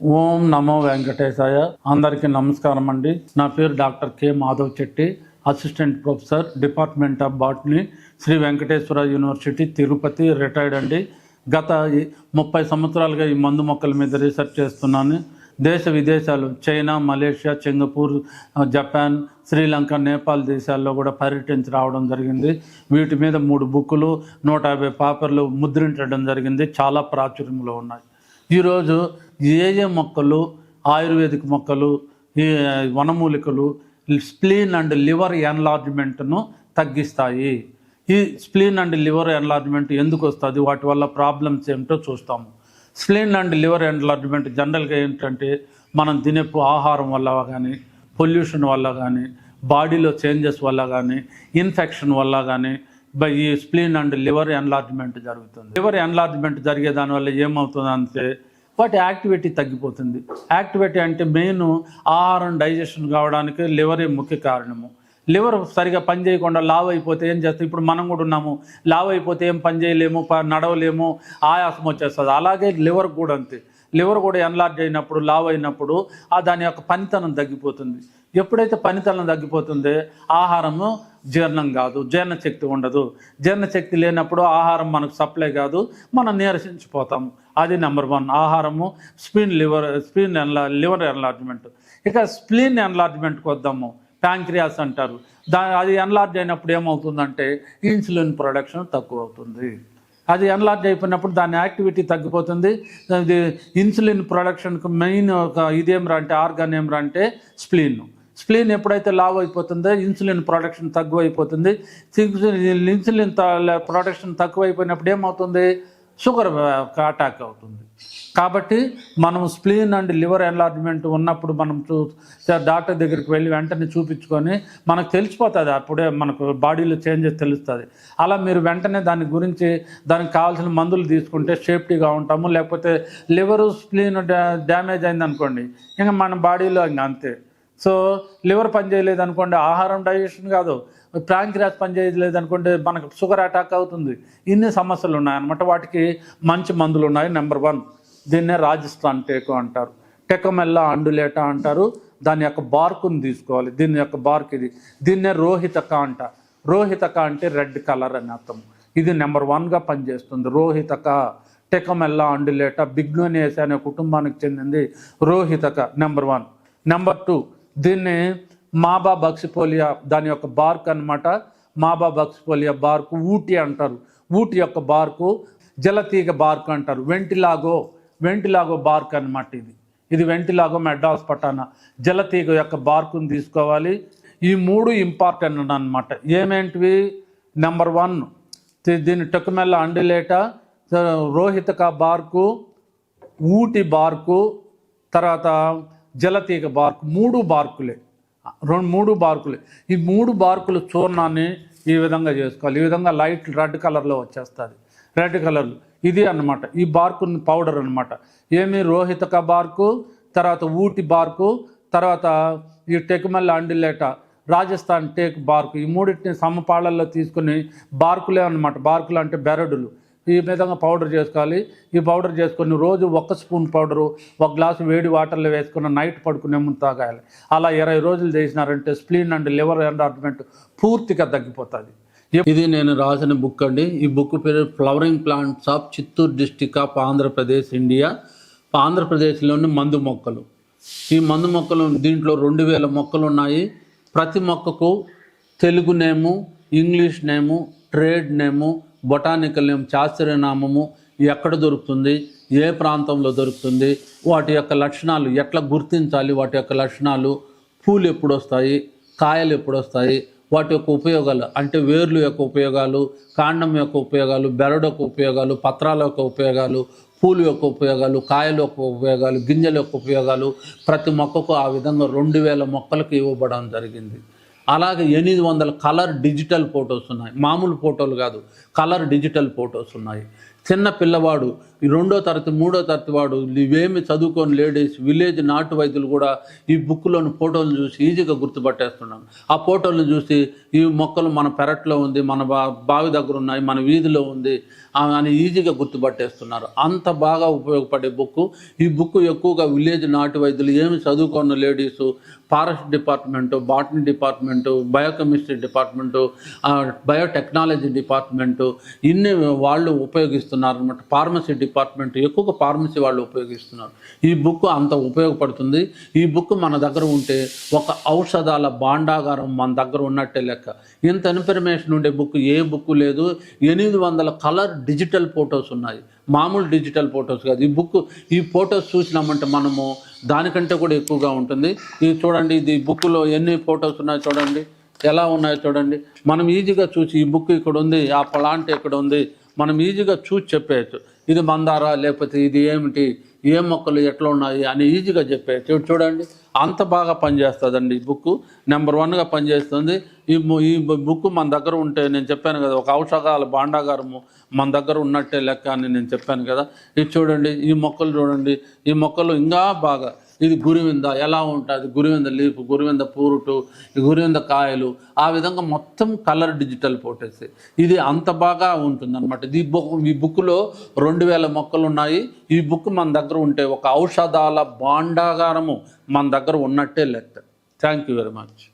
ఓం నమో వెంకటేశాయ. అందరికీ నమస్కారం అండి. నా పేరు doctor K Madhav Chetty, assistant professor, department of botany, Shri Venkateswara university, Tirupati, retired అండి. గత 30 సంవత్సరాలుగా ఈ మందు మొక్కల మీద రీసెర్చ్ చేస్తున్నాను. దేశ విదేశాలు, China, Malaysia, Singapore, Japan, Sri Lanka, Nepal దేశాల్లో కూడా పర్యటించి రావడం జరిగింది. వీటి మీద 3 బుక్కులు, 150 పేపర్లు ముద్రించడం జరిగింది. చాలా ప్రాచుర్యంలో ఉన్నాయి. ఈరోజు ఏ మొక్కలు, ఆయుర్వేదిక్ మొక్కలు, ఈ వనమూలికలు స్ప్లీన్ అండ్ లివర్ ఎన్లార్జ్మెంట్ను తగ్గిస్తాయి. ఈ స్ప్లీన్ అండ్ లివర్ ఎన్లార్జ్మెంట్ ఎందుకు వస్తుంది, వాటి వల్ల ప్రాబ్లమ్స్ ఏమిటో చూస్తాము. స్ప్లీన్ అండ్ లివర్ ఎన్లార్జ్మెంట్ జనరల్గా ఏంటంటే మనం తినే ఆహారం వల్ల కానీ, పొల్యూషన్ వల్ల కానీ, బాడీలో చేంజెస్ వల్ల కానీ, ఇన్ఫెక్షన్ వల్ల కానీ ఈ స్ప్లీన్ అండ్ లివర్ ఎన్లార్జ్మెంట్ జరుగుతుంది. లివర్ ఎన్లార్జ్మెంట్ జరిగే దానివల్ల ఏమవుతుందంటే వాటి యాక్టివిటీ తగ్గిపోతుంది. యాక్టివిటీ అంటే మెయిన్ ఆహారం డైజెషన్ కావడానికి లివరే ముఖ్య కారణము. లివర్ సరిగా పని చేయకుండా లావ్ అయిపోతే ఏం చేస్తాం? ఇప్పుడు మనం కూడా ఉన్నాము. లావ్ అయిపోతే ఏం పని చేయలేము, నడవలేము, ఆయాసం వచ్చేస్తుంది. అలాగే లివర్ కూడా అంతే. లివర్ కూడా ఎన్లార్జ్ అయినప్పుడు, లావ్ అయినప్పుడు దాని యొక్క పనితనం తగ్గిపోతుంది. ఎప్పుడైతే పనితనం తగ్గిపోతుందో ఆహారము జీర్ణం కాదు, జీర్ణశక్తి ఉండదు. జీర్ణశక్తి లేనప్పుడు ఆహారం మనకు సప్లై కాదు, మనం నీరసించిపోతాము. అది నెంబర్ 1 ఆహారము. Liver enlargement. ఇక స్ప్లీన్ ఎన్లార్జ్మెంట్కి వద్దాము. ప్యాంక్రియాస్ అంటారు. అది ఎన్లార్జ్ అయినప్పుడు ఏమవుతుందంటే ఇన్సులిన్ ప్రొడక్షన్ తక్కువ అవుతుంది. అది ఎన్లార్జ్ అయిపోయినప్పుడు దాని యాక్టివిటీ తగ్గిపోతుంది. ఇది ఇన్సులిన్ ప్రొడక్షన్కి మెయిన్ ఇదేమిరా అంటే ఆర్గాన్ ఏమిరా అంటే స్ప్లీన్. స్ప్లీన్ ఎప్పుడైతే లావ్ అయిపోతుందో ఇన్సులిన్ ప్రొడక్షన్ తక్కువైపోతుంది. ఇన్సులిన్ ప్రొడక్షన్ తక్కువైపోయినప్పుడు ఏమవుతుంది? షుగర్ అటాక్ అవుతుంది. కాబట్టి మనం స్ప్లీన్ అండ్ లివర్ ఎన్లార్జ్మెంట్ ఉన్నప్పుడు మనం డాక్టర్ దగ్గరికి వెళ్ళి వెంటనే చూపించుకొని మనకు తెలిసిపోతుంది. అప్పుడే మనకు బాడీలో చేంజెస్ తెలుస్తుంది. అలా మీరు వెంటనే దాని గురించి దానికి కావాల్సిన మందులు తీసుకుంటే సేఫ్టీగా ఉంటాము. లేకపోతే లివరు స్ప్లీన్ డ్యామేజ్ అయిందనుకోండి, ఇంకా మన బాడీలో ఇంకా అంతే. సో లివర్ పని చేయలేదు అనుకోండి, ఆహారం డైజెషన్ కాదు, ప్యాంక్రియాస్ పని చేయలేదు అనుకోండి, మనకు షుగర్ అటాక్ అవుతుంది. ఇన్ని సమస్యలు ఉన్నాయన్నమాట. వాటికి మంచి మందులు ఉన్నాయి. నెంబర్ 1 దీన్నే రాజస్థాన్ టేకు అంటారు, టెకమెల్లా అండులేటా అంటారు. దాని యొక్క బార్కుని తీసుకోవాలి. దీని యొక్క బార్క్ ఇది. దీన్నే రోహితక అంటారు. రోహితక అంటే రెడ్ కలర్ అని అర్థం. ఇది నెంబర్ 1గా పనిచేస్తుంది. రోహితక, టెకమెల్లా అండులేటా, బిగ్నోనియేసి అనే కుటుంబానికి చెందింది రోహితక నెంబర్ 1. నెంబర్ 2 దీన్ని మాబా బక్సిపోలియా, దాని యొక్క బార్క్ అనమాట. మాబా బక్సిపోలియా బార్కు ఊటీ అంటారు. ఊటీ యొక్క బార్కు జలతీగ బార్క్ అంటారు. వెంటిలాగో బార్క్ అనమాట. ఇది వెంటిలాగో మెడ్డాస్ పటానా జలతీగ యొక్క బార్కుని తీసుకోవాలి. ఈ 3 ఇంపార్టెంట్ అనమాట. ఏమేంటివి? నెంబర్ 1 దీన్ని టెకమెల్లా అండులేటా, రోహితక బార్కు, ఊటి బార్కు, తర్వాత జలతీగ బార్కు. 3 బార్కులే. ఈ 3 బార్కులు చూర్ణాన్ని ఈ విధంగా చేసుకోవాలి. ఈ విధంగా లైట్ రెడ్ కలర్లో వచ్చేస్తుంది. రెడ్ కలర్లో ఇది అన్నమాట. ఈ బార్కు పౌడర్ అనమాట. ఏమి? రోహితక బార్కు, తర్వాత ఊటి బార్కు, తర్వాత ఈ టెకమెల్లా అండులేటా, రాజస్థాన్ టేక్ బార్కు. ఈ 3టిని సమపాళ్ళల్లో తీసుకుని బార్కులే అనమాట. బార్కులు అంటే బెరడులు. ఈ విధంగా పౌడర్ చేసుకోవాలి. ఈ పౌడర్ చేసుకొని రోజు 1 స్పూన్ పౌడరు 1 గ్లాసు వేడి వాటర్లో వేసుకుని నైట్ పడుకునే ముందు తాగాలి. అలా 20 రోజులు చేసినారంటే స్ప్లీన్ అండ్ లివర్ ఎన్లార్జ్మెంట్ పూర్తిగా తగ్గిపోతుంది. ఇది నేను రాసిన బుక్ అండి. ఈ బుక్ పేరు flowering plants of Chittoor district of Andhra Pradesh, India. ఆంధ్రప్రదేశ్లోని మందు మొక్కలు. ఈ మందు మొక్కలు దీంట్లో 2000 మొక్కలు ఉన్నాయి. ప్రతి మొక్కకు తెలుగు నేము, ఇంగ్లీష్ నేము, ట్రేడ్ నేము, బొటానికల్ నేమ్, శాస్త్రీయ నామము, ఎక్కడ దొరుకుతుంది, ఏ ప్రాంతంలో దొరుకుతుంది, వాటి యొక్క లక్షణాలు ఎట్లా గుర్తించాలి, వాటి యొక్క లక్షణాలు, పూలు ఎప్పుడు వస్తాయి, కాయలు ఎప్పుడు వస్తాయి, వాటి యొక్క ఉపయోగాలు అంటే వేర్లు యొక్క ఉపయోగాలు, కాండం యొక్క ఉపయోగాలు, బెరడు యొక్క ఉపయోగాలు, పత్రాల యొక్క ఉపయోగాలు, పూలు యొక్క ఉపయోగాలు, కాయల యొక్క ఉపయోగాలు, గింజల యొక్క ఉపయోగాలు, ప్రతి మొక్కకు ఆ విధంగా 2000 మొక్కలకు ఇవ్వబడడం జరిగింది. అలాగే 800 కలర్ డిజిటల్ ఫొటోస్ ఉన్నాయి. మామూలు ఫోటోలు కాదు, కలర్ డిజిటల్ ఫొటోస్ ఉన్నాయి. చిన్న పిల్లవాడు ఈ 2వ తరగతి 3వ తరగతి వాడు ఇవేమి చదువుకొని లేడీస్ విలేజ్ నాటు వైద్యులు కూడా ఈ బుక్లోని ఫోటోలు చూసి ఈజీగా గుర్తుపట్టేస్తున్నాను. ఆ ఫోటోలను చూసి ఈ మొక్కలు మన పెరట్లో ఉంది, మన బావి దగ్గర ఉన్నాయి, మన వీధిలో ఉంది అని ఈజీగా గుర్తుపట్టేస్తున్నారు. అంత బాగా ఉపయోగపడే బుక్. ఈ బుక్ ఎక్కువగా విలేజ్ నాటు వైద్యులు ఏమి చదువుకున్న ladies, forest department, botany department, biochemistry department, biotechnology department ఇన్ని వాళ్ళు ఉపయోగిస్తున్నారు అనమాట. ఫార్మసీ డిపార్ట్మెంట్ ఎక్కువగా ఫార్మసీ వాళ్ళు ఉపయోగిస్తున్నారు. ఈ బుక్ అంత ఉపయోగపడుతుంది. ఈ బుక్ మన దగ్గర ఉంటే ఒక ఔషధాల భాండాగారం మన దగ్గర ఉన్నట్టే లెక్క. ఇంత ఇన్ఫర్మేషన్ ఉండే బుక్ ఏ బుక్ లేదు. 800 కలర్ డిజిటల్ ఫొటోస్ ఉన్నాయి, మామూలు డిజిటల్ ఫొటోస్ కాదు. ఈ ఫొటోస్ చూసినామంటే మనము దానికంటే కూడా ఎక్కువగా ఉంటుంది. ఇది చూడండి, ఇది బుక్లో ఎన్ని ఫొటోస్ ఉన్నాయో చూడండి, ఎలా ఉన్నాయో చూడండి. మనం ఈజీగా చూసి ఈ బుక్ ఇక్కడ ఉంది, ఆ ప్లాంట్ ఇక్కడ ఉంది, మనం ఈజీగా చూసి చెప్పేయచ్చు. ఇది మందారా లేకపోతే ఇది ఏమిటి, ఏ మొక్కలు ఎట్లా ఉన్నాయి అని ఈజీగా చెప్పేయచ్చు. చూడండి, అంత బాగా పనిచేస్తుందండి ఈ బుక్. నెంబర్ 1గా పనిచేస్తుంది. ఈ బుక్ మన దగ్గర ఉంటే నేను చెప్పాను కదా, ఒక ఔషధాల భాండాగారము మన దగ్గర ఉన్నట్టే లెక్క అని నేను చెప్పాను కదా. ఇది చూడండి, ఈ మొక్కలు చూడండి, ఈ మొక్కలు ఇంకా బాగా. ఇది గురివింద ఎలా ఉంటుంది, గురివింద లీఫ్, గురివింద పూరుటు, గురివింద కాయలు, ఆ విధంగా మొత్తం కలర్ డిజిటల్ ఫోటోస్. ఇది అంత బాగా ఉంటుందన్నమాట. ఈ బుక్లో 2000 మొక్కలు ఉన్నాయి. ఈ బుక్ మన దగ్గర ఉంటే ఒక ఔషధాల భాండాగారము మన దగ్గర ఉన్నట్టే లెక్క. Thank you very much.